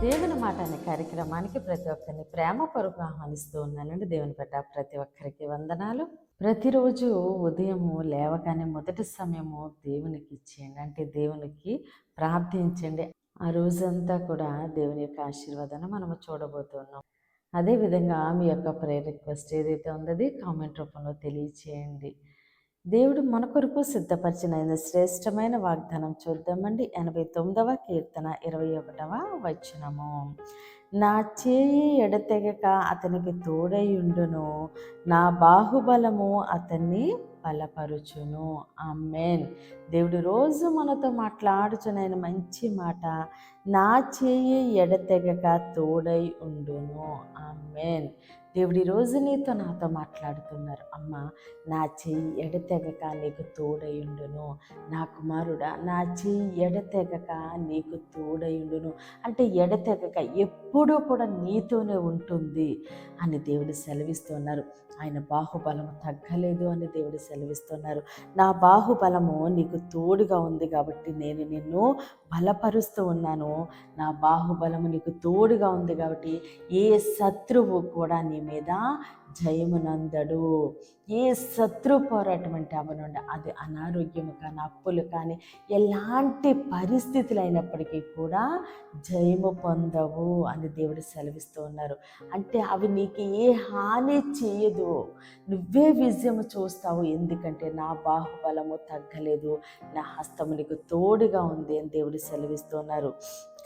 దేవుని మాట అనే కార్యక్రమానికి ప్రతి ఒక్కరిని ప్రేమపూర్వక ఆహ్వానిస్తూ ఉన్నానండి. దేవుని పట్ల ప్రతి ఒక్కరికి వందనాలు. ప్రతిరోజు ఉదయము లేవగానే మొదటి సమయము దేవునికి ఇచ్చేయండి. అంటే దేవునికి ప్రార్థించండి. ఆ రోజంతా కూడా దేవుని యొక్క ఆశీర్వాదాన్ని మనము చూడబోతున్నాం. అదేవిధంగా మీ యొక్క ప్రేయర్ రిక్వెస్ట్ ఏదైతే ఉందో కామెంట్ రూపంలో తెలియచేయండి. దేవుడు మన కొరకు సిద్ధపరిచిన శ్రేష్టమైన వాగ్దానం చూద్దామండి. 89వ కీర్తన 21వ వచనము. నా చేయి ఎడతెగక అతనికి తోడైయుండును, నా బాహుబలము అతన్ని బలపరుచును. ఆమేన్. దేవుడు రోజు మనతో మాట్లాడుచున్న మంచి మాట, నా చేయి ఎడతెగక తోడై ఉండును. ఆమేన్. దేవుడు ఈరోజు నాతో మాట్లాడుతున్నారు. అమ్మ, నా చెయ్యి ఎడతెగక నీకు తోడయుండును. నా కుమారుడా, నా చెయ్యి ఎడతెగక నీకు తోడయుండును. అంటే ఎడతెగక ఎప్పుడూ కూడా నీతోనే ఉంటుంది అని దేవుడు సెలవిస్తున్నారు. ఆయన బాహుబలము తగ్గలేదు అని దేవుడు సెలవిస్తున్నారు. నా బాహుబలము నీకు తోడుగా ఉంది కాబట్టి నేను నిన్ను బలపరుస్తూ ఉన్నాను. నా బాహుబలము నీకు తోడుగా ఉంది కాబట్టి ఏ శత్రువు కూడా నీ మీద జయమునందడు. ఏ శత్రు పోరాటం అంటే అవనుండి, అది అనారోగ్యము కానీ, అప్పులు కానీ, ఎలాంటి పరిస్థితులు అయినప్పటికీ కూడా జయము పొందవు అని దేవుడు సెలవిస్తూ ఉన్నారు. అంటే అవి నీకు ఏ హాని చేయదు, నువ్వే విజయము చూస్తావు. ఎందుకంటే నా బాహుబలము తగ్గలేదు, నా హస్తము నీకు తోడుగా ఉంది అని దేవుడు సెలవిస్తూ ఉన్నారు.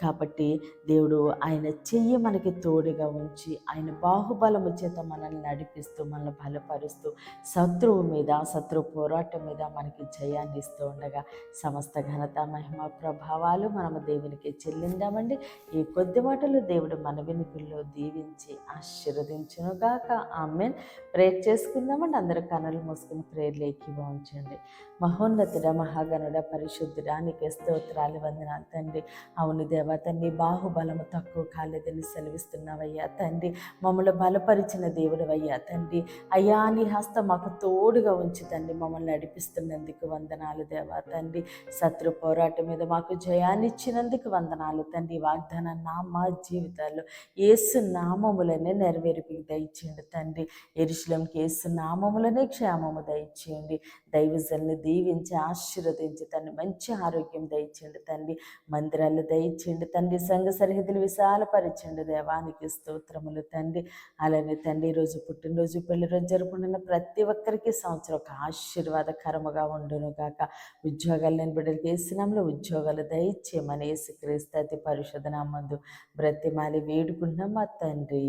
కాబట్టి దేవుడు ఆయన చెయ్యి మనకి తోడుగా ఉంచి, ఆయన బాహుబలము చేత మనల్ని నడిపిస్తూ, మనల్ని బలపరుస్తూ, శత్రువు మీద, శత్రు పోరాటం మీద మనకి జయాన్ని ఇస్తూ ఉండగా సమస్త ఘనత, మహిమ, ప్రభావాలు మనము దేవునికి చెల్లిందామండి. ఈ కొద్ది మాటలు దేవుడు మన వెనుకల్లో దీవించి ఆశీర్వదించునుగాక. ఆమేన్. ప్రేయర్ చేసుకుందామండి. అందరూ కన్నులు మూసుకుని ప్రేయర్లు ఏకీభవించండి. మహోన్నతుడ, మహాగణుడ, పరిశుద్ధుడా, నీకే స్తోత్రాలు, వందనాలు తండ్రి. అవును దేవా తండ్రి, బాహుబలము తక్కువ కాలేదని సెలవిస్తున్నావయ్యా తండ్రి. మమ్మల్ని బలపరిచిన దేవుడవయ్యా తండ్రి. అయ్యా, నీ హస్తం మాకు తోడుగా ఉంచి తండ్రి మమ్మల్ని నడిపిస్తున్నందుకు వందనాలు దేవా తండ్రి. శత్రు పోరాటం మీద మాకు జయాన్ని ఇచ్చినందుకు వందనాలు తండ్రి. వాగ్దానాన్ని మా జీవితాల్లో యేసు నామములనే నెరవేర్పు దయచేయండి తండ్రి. యెరూషలేముకి యేసు నామములనే క్షేమము దయచేయండి. దైవజనులు దీవించి ఆశీర్వదించి తండ్రి మంచి ఆరోగ్యం దయచేయండి తండ్రి. మందిరాలు దయచేయండి తండ్రి. సంఘ సరిహద్దులు విశాలపరచండి. దేవానికి స్తోత్రములు తండ్రి. అలానే తండ్రి, ఈరోజు పుట్టినరోజు, పెళ్లి రోజు జరుపుకున్న ప్రతి ఒక్కరికి సంవత్సరం ఒక ఆశీర్వాదకరముగా ఉండును గాక. ఉద్యోగాలు లేని బిడ్డలకి యేసునామములో ఉద్యోగాలు దయచేయమని యేసుక్రీస్తు అతి పరిశుద్ధ నామమున బ్రతిమాలి వేడుకుంటున్నాం మా తండ్రి.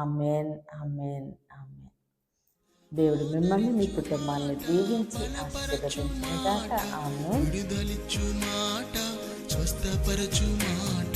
ఆమేన్, ఆమేన్, ఆమేన్. దేవుడు మిమ్మల్ని, మీ కుటుంబాన్ని దీవించి ఆశీర్వదించును గాక. ఆమేన్. విడుదలిచ్చు మాట, స్వస్థపరచు మాట,